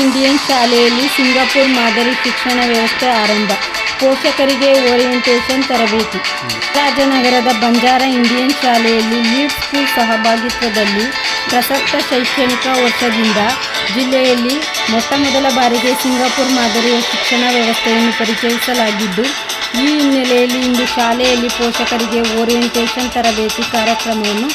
Indian ಶಾಲೆಯಲ್ಲಿ Singapore ಮಾದರಿ ಶಿಕ್ಷಣ ವ್ಯವಸ್ಥೆ ಆರಂಭ. ಪೋಷಕರಿಗೆ ಓರಿಯೆಂಟೇಷನ್ ತರಬೇತಿ. ರಾಜನಗರದ ಬಂಜಾರ ಇಂಡಿಯನ್ ಶಾಲೆಯಲ್ಲಿ ಲೀಡ್ ಸ್ಕೂಲ್ ಸಹಭಾಗಿತ್ವದಲ್ಲಿ ಪ್ರಸಕ್ತ ಶೈಕ್ಷಣಿಕ ವರ್ಷದಿಂದ ಜಿಲ್ಲೆಯಲ್ಲಿ ಮೊಟ್ಟಮೊದಲ ಬಾರಿಗೆ ಸಿಂಗಾಪುರ್ ಮಾದರಿಯ ಶಿಕ್ಷಣ ವ್ಯವಸ್ಥೆಯನ್ನು ಪರಿಚಯಿಸಲಾಗಿದ್ದು, ಈ ಹಿನ್ನೆಲೆಯಲ್ಲಿ ಇಂದು ಶಾಲೆಯಲ್ಲಿ ಪೋಷಕರಿಗೆ ಓರಿಯೆಂಟೇಷನ್ ತರಬೇತಿ ಕಾರ್ಯಕ್ರಮವನ್ನು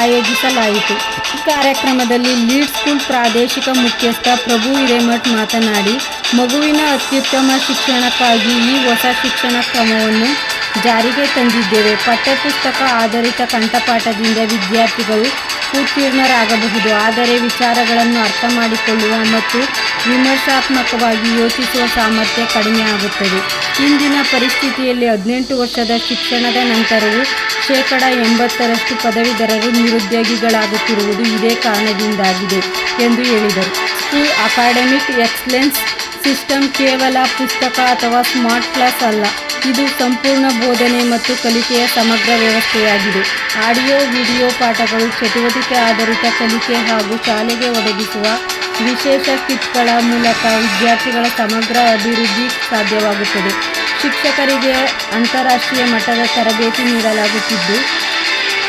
ಆಯೋಜಿಸಲಾಯಿತು. ಈ ಕಾರ್ಯಕ್ರಮದಲ್ಲಿ ಲೀಡ್ ಸ್ಕೂಲ್ ಪ್ರಾದೇಶಿಕ ಮುಖ್ಯಸ್ಥ ಪ್ರಭು ಹಿರೇಮಠ್ ಮಾತನಾಡಿ, ಮಗುವಿನ ಅತ್ಯುತ್ತಮ ಶಿಕ್ಷಣಕ್ಕಾಗಿ ಈ ಹೊಸ ಶಿಕ್ಷಣ ಕ್ರಮವನ್ನು ಜಾರಿಗೆ ತಂದಿದ್ದೇವೆ. ಪಠ್ಯಪುಸ್ತಕ ಆಧಾರಿತ ಕಂಠಪಾಠದಿಂದ ವಿದ್ಯಾರ್ಥಿಗಳು ಉತ್ತೀರ್ಣರಾಗಬಹುದು. ಆದರೆ ವಿಚಾರಗಳನ್ನು ಅರ್ಥ ಮಾಡಿಕೊಳ್ಳುವ ಮತ್ತು ವಿಮರ್ಶಾತ್ಮಕವಾಗಿ ಯೋಚಿಸುವ ಸಾಮರ್ಥ್ಯ ಕಡಿಮೆ ಆಗುತ್ತದೆ. ಇಂದಿನ ಪರಿಸ್ಥಿತಿಯಲ್ಲಿ 18 ವರ್ಷದ ಶಿಕ್ಷಣದ ನಂತರವೂ 80% ಪದವೀಧರರು ನಿರುದ್ಯೋಗಿಗಳಾಗುತ್ತಿರುವುದು ಇದೇ ಕಾರಣದಿಂದಾಗಿದೆ ಎಂದು ಹೇಳಿದರು. ಸ್ಕೂಲ್ ಅಕಾಡೆಮಿಕ್ ಎಕ್ಸಲೆನ್ಸ್ ಸಿಸ್ಟಮ್ ಕೇವಲ ಪುಸ್ತಕ ಅಥವಾ ಸ್ಮಾರ್ಟ್ ಕ್ಲಾಸ್ ಅಲ್ಲ, ಇದು ಸಂಪೂರ್ಣ ಬೋಧನೆ ಮತ್ತು ಕಲಿಕೆಯ ಸಮಗ್ರ ವ್ಯವಸ್ಥೆಯಾಗಿದೆ. ಆಡಿಯೋ ವಿಡಿಯೋ ಪಾಠಗಳು, ಚಟುವಟಿಕೆ ಆಧಾರಿತ ಕಲಿಕೆ ಹಾಗೂ ಶಾಲೆಗೆ ಒದಗಿಸುವ ವಿಶೇಷ ಕಿಟ್ಗಳ ಮೂಲಕ ವಿದ್ಯಾರ್ಥಿಗಳ ಸಮಗ್ರ ಅಭಿವೃದ್ಧಿ ಸಾಧ್ಯವಾಗುತ್ತದೆ. ಶಿಕ್ಷಕರಿಗೆ ಅಂತಾರಾಷ್ಟ್ರೀಯ ಮಟ್ಟದ ತರಬೇತಿ ನೀಡಲಾಗುತ್ತಿದ್ದು,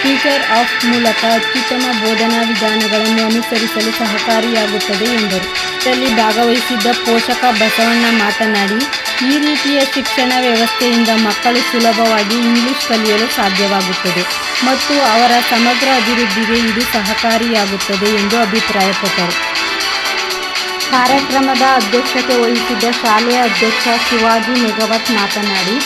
ಟೀಚರ್ ಆಫ್ ಮೂಲಕ ಅತ್ಯುತ್ತಮ ಬೋಧನಾ ವಿಧಾನಗಳನ್ನು ಅನುಸರಿಸಲು ಸಹಕಾರಿಯಾಗುತ್ತದೆ ಎಂದರು. ಇದರಲ್ಲಿ ಭಾಗವಹಿಸಿದ್ದ ಪೋಷಕ ಬಸವಣ್ಣ ಮಾತನಾಡಿ, ಈ ರೀತಿಯ ಶಿಕ್ಷಣ ವ್ಯವಸ್ಥೆಯಿಂದ ಮಕ್ಕಳು ಸುಲಭವಾಗಿ ಇಂಗ್ಲಿಷ್ ಕಲಿಯಲು ಸಾಧ್ಯವಾಗುತ್ತದೆ ಮತ್ತು ಅವರ ಸಮಗ್ರ ಅಭಿವೃದ್ಧಿಗೆ ಇದು ಸಹಕಾರಿಯಾಗುತ್ತದೆ ಎಂದು ಅಭಿಪ್ರಾಯಪಟ್ಟರು. ಕಾರ್ಯಕ್ರಮದ ಅಧ್ಯಕ್ಷತೆ ವಹಿಸಿದ್ದ ಶಾಲೆಯ ಅಧ್ಯಕ್ಷ ಶಿವಾಜಿ ಮೆಗವತ್ ಮಾತನಾಡಿ,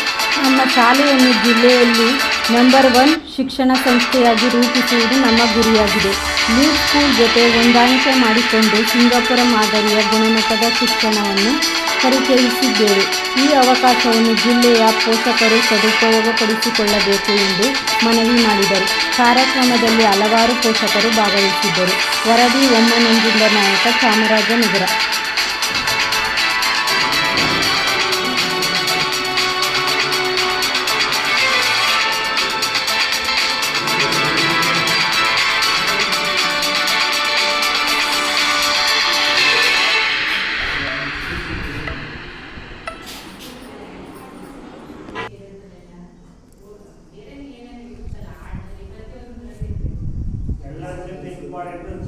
ನಮ್ಮ ಶಾಲೆಯನ್ನು ಜಿಲ್ಲೆಯಲ್ಲಿ ನಂಬರ್ 1 ಶಿಕ್ಷಣ ಸಂಸ್ಥೆಯಾಗಿ ರೂಪಿಸುವುದು ನಮ್ಮ ಗುರಿಯಾಗಿದೆ. ಲೀಡ್ ಸ್ಕೂಲ್ ಜೊತೆ ಹೊಂದಾಣಿಕೆ ಮಾಡಿಕೊಂಡು ಸಿಂಗಾಪುರ ಮಾದರಿಯ ಗುಣಮಟ್ಟದ ಶಿಕ್ಷಣವನ್ನು ಪರಿಚಯಿಸಿದ್ದೇವೆ. ಈ ಅವಕಾಶವನ್ನು ಜಿಲ್ಲೆಯ ಪೋಷಕರು ಸದುಪಯೋಗಪಡಿಸಿಕೊಳ್ಳಬೇಕು ಎಂದು ಮನವಿ ಮಾಡಿದರು. ಕಾರ್ಯಕ್ರಮದಲ್ಲಿ ಹಲವಾರು ಪೋಷಕರು ಭಾಗವಹಿಸಿದ್ದರು. ವರದಿ ಒಮ್ಮನಂಜುಂಡ ನಾಯಕ, ಚಾಮರಾಜನಗರ.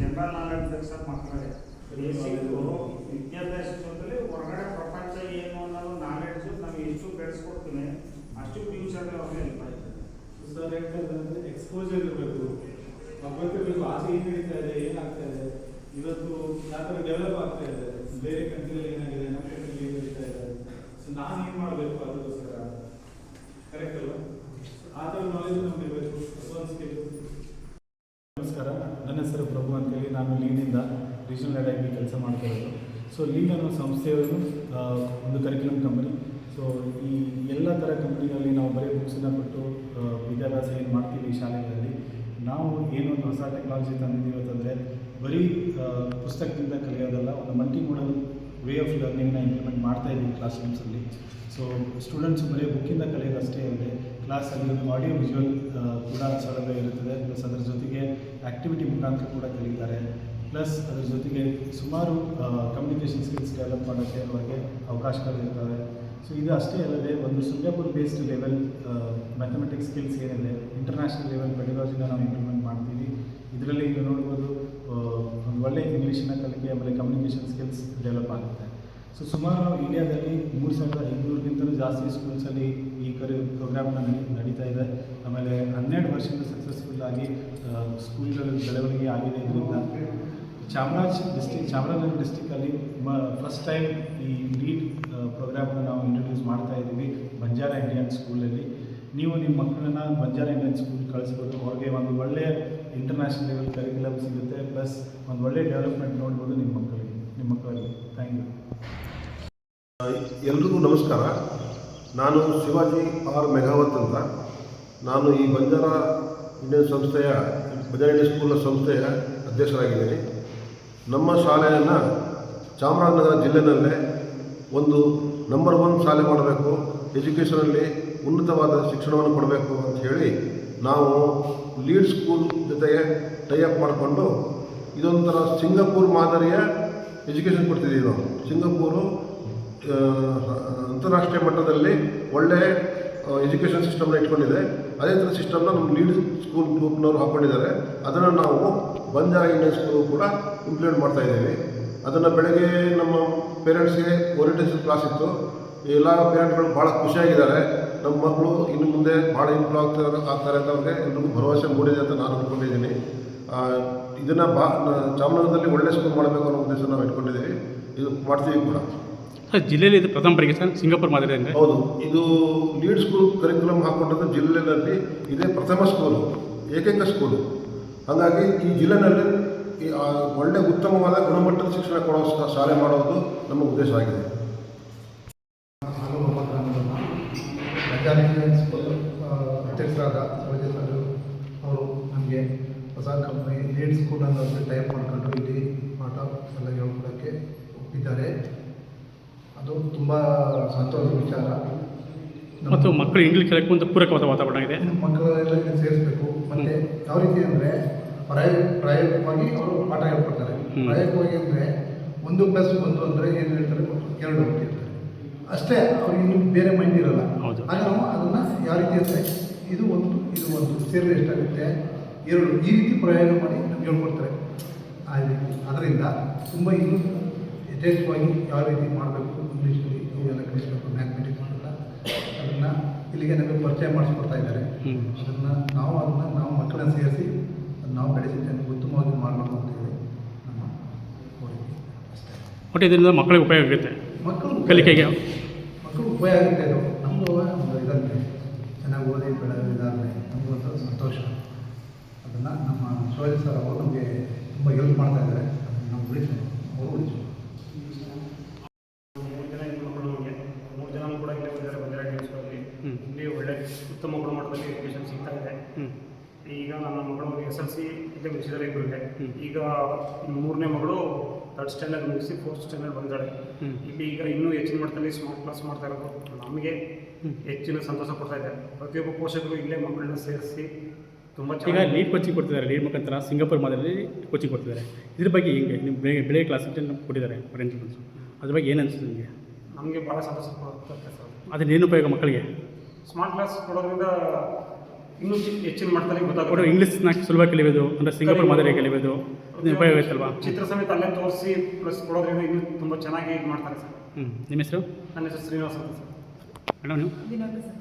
ಜನರಲ್ ನಾಲೆಡ್ಜ್ ಸರ್ ಮಕ್ಕಳಿಗೆ ಬೇಸಿಕ್ಕು ವಿದ್ಯಾಭ್ಯಾಸ ಜೊತೆಲಿ ಹೊರಗಡೆ ಪ್ರಪಂಚ ಏನು ಅನ್ನೋದು ನಾಲೆಡ್ಜು ನಮಗೆ ಎಷ್ಟು ಬೆಳೆಸ್ಕೊಡ್ತೀನಿ ಅಷ್ಟು ಫ್ಯೂಚರ್ಗೆ ಅವ್ರಿಗೆ ಹೆಲ್ಪ್ ಆಯ್ತದೆ. ಸರ್ ಹೇಳ್ತಾರೆ ಎಕ್ಸ್ಪೋಜರ್ ಇರಬೇಕು, ಗೊತ್ತಿರಬೇಕು ಆಚೆ ಏನು ನಡೀತಾ ಇದೆ, ಏನಾಗ್ತಾ ಇದೆ, ಇವತ್ತು ಯಾವ ಥರ ಡೆವಲಪ್ ಆಗ್ತಾ ಇದೆ, ಬೇರೆ ಕಂಟ್ರಿಯಲ್ಲಿ ಏನಾಗಿದೆ, ನಮ್ಮ ಕಂಟ್ರಿಯಲ್ಲಿ ಏನು ನಡೀತಾ ಇದೆ, ಸೊ ನಾನು ಏನು ಮಾಡಬೇಕು ಅದಕ್ಕೋಸ್ಕರ, ಕರೆಕ್ಟ್ ಅಲ್ವಾ? ಆ ಥರ ನಾಲೆಜ್ ನಮ್ಗೆ ಇರಬೇಕು. ಒಂದು ಸ್ಕಿಲ್. ನಮಸ್ಕಾರ, ನನ್ನ ಹೆಸರು ಪ್ರಭು ಅಂತೇಳಿ, ನಾನು ಲೀನಿಂದ ರೀಜನಲ್ ಹೆಡ್ ಆಗಿ ಕೆಲಸ ಮಾಡ್ತಾ ಇರೋದು. ಸೊ ಲೀನ್ ಅನ್ನೋ ಸಂಸ್ಥೆಯವರು ಒಂದು ಕರಿಕ್ಯುಲಮ್ ಕಂಪನಿ. ಸೊ ಈ ಎಲ್ಲ ಥರ ಕಂಪ್ನಿಗಳಲ್ಲಿ ನಾವು ಬರೀ ಬುಕ್ಸನ್ನು ಕೊಟ್ಟು ವಿದ್ಯಾಭ್ಯಾಸ ಏನು ಮಾಡ್ತೀವಿ ಈ ಶಾಲೆಗಳಲ್ಲಿ, ನಾವು ಏನೊಂದು ಹೊಸ ಟೆಕ್ನಾಲಜಿ ತಂದಿದ್ದೀವಿ ಅಂತಂದರೆ ಬರೀ ಪುಸ್ತಕದಿಂದ ಕಲಿಯೋದಲ್ಲ, ಒಂದು ಮಲ್ಟಿ ಮೋಡಲ್ ವೇ ಆಫ್ ಲರ್ನಿಂಗ್ನ ಇಂಪ್ಲಿಮೆಂಟ್ ಮಾಡ್ತಾ ಇದ್ದೀವಿ ಕ್ಲಾಸ್ ರೂಮ್ಸಲ್ಲಿ. ಸೊ ಸ್ಟೂಡೆಂಟ್ಸ್ ಬರೀ ಬುಕ್ಕಿಂದ ಕಲಿಯೋದಷ್ಟೇ ಅಲ್ಲದೆ ಕ್ಲಾಸಲ್ಲಿ ಒಂದು ಆಡಿಯೋ ವಿಜುವಲ್ ಕೂಡ ಸೌಲಭ್ಯ ಇರುತ್ತದೆ. ಪ್ಲಸ್ ಅದರ ಜೊತೆಗೆ ಆ್ಯಕ್ಟಿವಿಟಿ ಮುಖಾಂತರ ಕೂಡ ಕಲಿತಾರೆ. ಪ್ಲಸ್ ಅದರ ಜೊತೆಗೆ ಸುಮಾರು ಕಮ್ಯುನಿಕೇಷನ್ ಸ್ಕಿಲ್ಸ್ ಡೆವಲಪ್ ಮಾಡೋಕ್ಕೆ ಅವರಿಗೆ ಅವಕಾಶಗಳಿರ್ತವೆ. ಸೊ ಇದು ಅಷ್ಟೇ ಅಲ್ಲದೆ ಒಂದು Singapore based level mathematics skills ಏನಿದೆ, ಇಂಟರ್ನ್ಯಾಷನಲ್ ಲೆವೆಲ್ ಪೆಡಗಾಜಿನ ನಾವು ಇಂಪ್ಲಿಮೆಂಟ್ ಮಾಡ್ತೀವಿ. ಇದರಲ್ಲಿ ಈಗ ನೋಡ್ಬೋದು ಒಂದು ಒಳ್ಳೆಯ ಇಂಗ್ಲೀಷಿನ ಕಲಿಕೆ, ಆಮೇಲೆ ಕಮ್ಯುನಿಕೇಷನ್ ಸ್ಕಿಲ್ಸ್ ಡೆವಲಪ್ ಆಗುತ್ತೆ. ಸೊ ಸುಮಾರು ನಾವು ಇಂಡಿಯಾದಲ್ಲಿ 3500ಗಿಂತಲೂ ಜಾಸ್ತಿ ಸ್ಕೂಲ್ಸಲ್ಲಿ ಈ ಪ್ರೋಗ್ರಾಮ್ನ ನಡೀತಾ ಇದೆ. ಆಮೇಲೆ 12 ವರ್ಷದಿಂದ ಸಕ್ಸಸ್ಫುಲ್ಲಾಗಿ ಸ್ಕೂಲ್ಗಳ ಬೆಳವಣಿಗೆ ಆಗಿದೆ. ಇದರಿಂದ ಚಾಮರಾಜನಗರ ಡಿಸ್ಟಿಕಲ್ಲಿ ಫಸ್ಟ್ ಟೈಮ್ ಈ ಲೀಡ್ ಪ್ರೋಗ್ರಾಮ್ನ ನಾವು ಇಂಟ್ರೊಡ್ಯೂಸ್ ಮಾಡ್ತಾ ಇದ್ದೀವಿ ಬಂಜಾರ ಇಂಡಿಯನ್ ಸ್ಕೂಲಲ್ಲಿ. ನೀವು ನಿಮ್ಮ ಮಕ್ಕಳನ್ನ ಬಂಜಾರ ಇಂಡಿಯನ್ ಸ್ಕೂಲ್ ಕಳಿಸ್ಬೋದು. ಅವ್ರಿಗೆ ಒಂದು ಒಳ್ಳೆಯ ಇಂಟರ್ನ್ಯಾಷನಲ್ ಲೆವೆಲ್ ಕರಿಕ್ಯುಲಮ್ ಸಿಗುತ್ತೆ. ಪ್ಲಸ್ ಒಂದು ಒಳ್ಳೆಯ ಡೆವಲಪ್ಮೆಂಟ್ ನೋಡ್ಬೋದು ನಿಮ್ಮ ಮಕ್ಕಳಿಗೆ. Thank you. ಎಲ್ರಿಗೂ ನಮಸ್ಕಾರ. ನಾನು ಶಿವಾಜಿ ಆರ್ ಮೆಘಾವತ್ ಅಂತ. ನಾನು ಈ ಬಂಜಾರ ಇಂಡಿಯನ್ ಸ್ಕೂಲ್ನ ಸಂಸ್ಥೆಯ ಅಧ್ಯಕ್ಷರಾಗಿದ್ದೀನಿ. ನಮ್ಮ ಶಾಲೆಯನ್ನು ಚಾಮರಾಜನಗರ ಜಿಲ್ಲೆಯಲ್ಲೇ ಒಂದು ನಂಬರ್ 1 ಶಾಲೆ ಮಾಡಬೇಕು, ಎಜುಕೇಷನಲ್ಲಿ ಉನ್ನತವಾದ ಶಿಕ್ಷಣವನ್ನು ಕೊಡಬೇಕು ಅಂತ ಹೇಳಿ ನಾವು ಲೀಡ್ ಸ್ಕೂಲ್ ಜೊತೆಗೆ ಟೈಅಪ್ ಮಾಡಿಕೊಂಡು ಇದೊಂಥರ ಸಿಂಗಾಪುರ್ ಮಾದರಿಯ ಎಜುಕೇಷನ್ ಕೊಡ್ತಿದ್ದೀವಿ ನಾವು. ಸಿಂಗಾಪುರು ಅಂತಾರಾಷ್ಟ್ರೀಯ ಮಟ್ಟದಲ್ಲಿ ಒಳ್ಳೆ ಎಜುಕೇಷನ್ ಸಿಸ್ಟಮ್ನ ಇಟ್ಕೊಂಡಿದೆ. ಅದೇ ಥರ ಸಿಸ್ಟಮ್ನ ನಮ್ಮ ಲೀಡ್ ಸ್ಕೂಲ್ ಗ್ರೂಪ್ನವರು ಹಾಕ್ಕೊಂಡಿದ್ದಾರೆ. ಅದನ್ನು ನಾವು ಬಂಜಾರ ಇಂಡಿಯನ್ ಸ್ಕೂಲು ಕೂಡ ಇಂಪ್ಲಿಮೆಂಟ್ ಮಾಡ್ತಾಯಿದ್ದೀವಿ. ಅದನ್ನು ಬೆಳಗ್ಗೆ ನಮ್ಮ ಪೇರೆಂಟ್ಸ್ಗೆ ಓರಿಯೆಂಟೇಷನ್ ಕ್ಲಾಸ್ ಇತ್ತು. ಎಲ್ಲ ಪೇರೆಂಟ್ಗಳು ಭಾಳ ಖುಷಿಯಾಗಿದ್ದಾರೆ. ನಮ್ಮ ಮಕ್ಕಳು ಇನ್ನು ಮುಂದೆ ಭಾಳ ಇಂಪ್ರೂವ್ ಆಗ್ತಾರೆ ಅಂತ ಅವ್ರಿಗೆ ಎಲ್ರಿಗೂ ಭರವಸೆ ಮೂಡಿದೆ ಅಂತ ನಾನು ಅಂದ್ಕೊಂಡಿದ್ದೀನಿ. ಇದನ್ನು ಚಾಮರಾಜನಗರದಲ್ಲಿ ಒಳ್ಳೆ ಸ್ಕೂಲ್ ಮಾಡಬೇಕು ಅನ್ನೋ ಉದ್ದೇಶ ನಾವು ಇಟ್ಕೊಂಡಿದ್ದೀವಿ. ಇದು ಮಾಡ್ತೀವಿ ಕೂಡ. ಸರ್, ಜಿಲ್ಲೆಯಲ್ಲಿ ಇದು ಪ್ರಥಮ ಬಾರಿಗೆ ಸರ್ ಸಿಂಗಾಪುರ್ ಮಾದರಿ ಅಂದರೆ? ಹೌದು, ಇದು ಲೀಡ್ ಸ್ಕೂಲ್ ಕರಿಕ್ಯುಲಮ್ ಹಾಕ್ಕೊಂಡದ್ದು ಜಿಲ್ಲೆಯಲ್ಲಿ ಇದೇ ಪ್ರಥಮ ಸ್ಕೂಲು, ಏಕೈಕ ಸ್ಕೂಲು. ಹಾಗಾಗಿ ಈ ಜಿಲ್ಲೆಯಲ್ಲಿ ಒಳ್ಳೆ ಉತ್ತಮವಾದ ಗುಣಮಟ್ಟದ ಶಿಕ್ಷಣ ಕೊಡೋ ಶಾಲೆ ಮಾಡೋದು ನಮ್ಮ ಉದ್ದೇಶ ಆಗಿದೆ. ಬಂಜಾರ ಸ್ಕೂಲ್ ಅಧ್ಯಕ್ಷರಾದ ಶಿವಾಜಿ ಸರ್ ಅವರು ನಮಗೆ ಹೊಸ ಕಂಪ್ನಿ ಲೀಡ್ ಸ್ಕೂಲ್ ಅನ್ನೋದು ಟೈಪ್ ಮಾಡಿಕೊಂಡು ಇಲ್ಲಿ ಪಾಠ ಎಲ್ಲ ಹೇಳ್ಕೊಡೋಕ್ಕೆ ಒಪ್ಪಿದ್ದಾರೆ. ಅದು ತುಂಬ ಸಂತೋಷದ ವಿಚಾರ. ಮತ್ತು ಮಕ್ಕಳು ಇಂಗ್ಲೀಷ್ ಕಲಿಯಕ್ಕೂ ಒಂದು ಪೂರಕವಾದ ವಾತಾವರಣ ಇದೆ. ಮಕ್ಕಳೆಲ್ಲ ಸೇರಿಸಬೇಕು. ಮತ್ತು ಯಾವ ರೀತಿ ಅಂದರೆ ಪ್ರಾಯೋಗಿಕವಾಗಿ ಅವರು ಪಾಠ ಹೇಳ್ಕೊಡ್ತಾರೆ. ಪ್ರಾಯೋಗಿಕವಾಗಿ ಅಂದರೆ 1+1 ಅಂದರೆ ಏನು ಹೇಳ್ತಾರೆ, 2 ಅಂತ ಹೇಳ್ತಾರೆ ಅಷ್ಟೇ. ಅವ್ರಿಗೆ ಇನ್ನೂ ಬೇರೆ ಮೈಂಡ್ ಇರೋಲ್ಲ. ಆಗ ನಾವು ಅದನ್ನು ಯಾವ ರೀತಿ ಅಂದರೆ ಇದು ಒಂದು ಸೇರಿದ್ರೆ ಎಷ್ಟಾಗುತ್ತೆ 2 ಈ ರೀತಿ ಪ್ರಯೋಗ ಮಾಡಿ ನಮ್ಗೆ ಹೇಳ್ಕೊಡ್ತಾರೆ. ಅದರಿಂದ ತುಂಬ ಇನ್ನೂ ಯಥೇಚ್ಛವಾಗಿ ಯಾವ ರೀತಿ ಮಾಡಬೇಕು, ಇಂಗ್ಲೀಷಲ್ಲಿ ಇವೆಲ್ಲ ಕಲಿಸಬೇಕು, ಮ್ಯಾಥಮೆಟಿಕ್ಸ್ ಎಲ್ಲ ಅದನ್ನು ಇಲ್ಲಿಗೆ ನಮಗೆ ಪರಿಚಯ ಮಾಡಿಸ್ಕೊಡ್ತಾ ಇದ್ದಾರೆ. ಅದನ್ನು ನಾವು ಮಕ್ಕಳನ್ನ ಸೇರಿಸಿ ನಾವು ಬೆಳೆಸಿದ್ದೇನೆ ಉತ್ತಮವಾಗಿ ಮಾಡಬೇಕು ಅಂತೇಳಿ ನಮ್ಮ ಕೋರಿಕೆ ಅಷ್ಟೇ. ಒಟ್ಟು ಇದರಿಂದ ಮಕ್ಕಳಿಗೆ ಉಪಯೋಗ ಆಗುತ್ತೆ, ಮಕ್ಕಳು ಕಲಿಕೆಗೆ ಮಕ್ಕಳು ಉಪಯೋಗ ಆಗುತ್ತೆ. ಇದು ನಮಗೂ ಒಂದು ಇದನ್ನೇ ಚೆನ್ನಾಗಿ ಓದಿ ಬೆಳೆದಿದ್ದಾರೆ. ನಮಗೂ ಒಂದು ಸಂತೋಷ. ಅದನ್ನು ನಮ್ಮ ಶಿವಾಜಿ ಸರ್ ಅವರು ನಮಗೆ ತುಂಬ ಹೆಲ್ಪ್ ಮಾಡ್ತಾ ಇದ್ದಾರೆ. ಅದನ್ನು ನಾವು ಉಳಿಸ್ಬೇಕು, ಅವರು ಉಳಿಸ್ಬೇಕು. 3 ಜನ ಕೂಡ ಇಲ್ಲೇ ಬಂದಿದ್ದಾರೆ. ಬಂಜಾರ ಇಂಡಿಯನ್ ಸ್ಕೂಲಲ್ಲಿ ಇಲ್ಲಿ ಒಳ್ಳೆ ಉತ್ತಮ ಗುಣಮಟ್ಟದಲ್ಲಿ ಎಜುಕೇಷನ್ ಸಿಗ್ತಾ ಇದೆ. ಈಗ ನನ್ನ ಮಗಳು SLC ಇಲ್ಲೇ ಮುಗಿಸಿದ್ದಾರೆ ಇಬ್ಬರಿಗೆ. ಈಗ 3ನೇ ಮಗಳು 3rd ಸ್ಟ್ಯಾಂಡರ್ಡ್ ಮುಗಿಸಿ 4th ಸ್ಟ್ಯಾಂಡರ್ಡ್ ಬಂದಿದ್ದಾಳೆ. ಇಲ್ಲಿ ಈಗ ಇನ್ನೂ ಹೆಚ್ಚಿನ ಮಟ್ಟದಲ್ಲಿ ಸ್ಮಾರ್ಟ್ ಕ್ಲಾಸ್ ಮಾಡ್ತಾ ಇರೋದು ನಮಗೆ ಹೆಚ್ಚಿನ ಸಂತೋಷ ಕೊಡ್ತಾ ಇದೆ. ಪ್ರತಿಯೊಬ್ಬ ಪೋಷಕರು ಇಲ್ಲೇ ಮಕ್ಕಳನ್ನ ಸೇರಿಸಿ ತುಂಬ ಈಗ ಚೆನ್ನಾಗಿ ಲೀಡ್ ಕೋಚಿಂಗ್ ಕೊಡ್ತಿದ್ದಾರೆ. ಲೀಡ್ ಮುಖಾಂತರ ಸಿಂಗಾಪುರ್ ಮಾದರಿಯಲ್ಲಿ ಕೋಚಿಂಗ್ ಕೊಡ್ತಿದ್ದಾರೆ. ಇದ್ರ ಬಗ್ಗೆ ಹೆಂಗೆ ನಿಮ್ಮ ಬೆಳಗ್ಗೆ ಕ್ಲಾಸ್ ಕೊಟ್ಟಿದ್ದಾರೆ ಪ್ರಿನ್ಸಿಪಲ್ಸು, ಅದ್ರ ಬಗ್ಗೆ ಏನು ಅನಿಸುತ್ತೆ ನಿಮಗೆ? ನಮಗೆ ಭಾಳ ಸಂತೋಷ ಕೊಡುತ್ತೆ ಸರ್. ಅದರಿಂದ ಏನು ಉಪಯೋಗ ಮಕ್ಕಳಿಗೆ? ಸ್ಮಾರ್ಟ್ ಕ್ಲಾಸ್ ಕೊಡೋದ್ರಿಂದ ಇನ್ನೂ ಹೆಚ್ಚಿನ ಮಟ್ಟದಲ್ಲಿ ಗೊತ್ತಾಗುತ್ತೆ. ಒಟ್ಟು ಇಂಗ್ಲೀಷ್ನ ಸುಲಭ ಕಲಿಯೋದು ಅಂದರೆ ಸಿಂಗಾಪುರ್ ಮಾದರಿ ಕಲಿಯೋದು ಇದು ಉಪಯೋಗ ಆಯ್ತಲ್ವಾ? ಚಿತ್ರ ಸಮೇತ ಅಲ್ಲೇ ತೋರಿಸಿ ಪ್ಲಸ್ ಕೊಡೋದ್ರಿಂದ ಇನ್ನೂ ತುಂಬ ಚೆನ್ನಾಗಿ ಇದು ಮಾಡ್ತಾರೆ ಸರ್. ನಿಮ್ಮ ಹೆಸರು? ನನ್ನ ಹೆಸರು ಶ್ರೀನಿವಾಸ್ ಅಂತ ಸರ್. ಮೇಡಮ್ ನೀವು? ವಿನೋದ ಸರ್.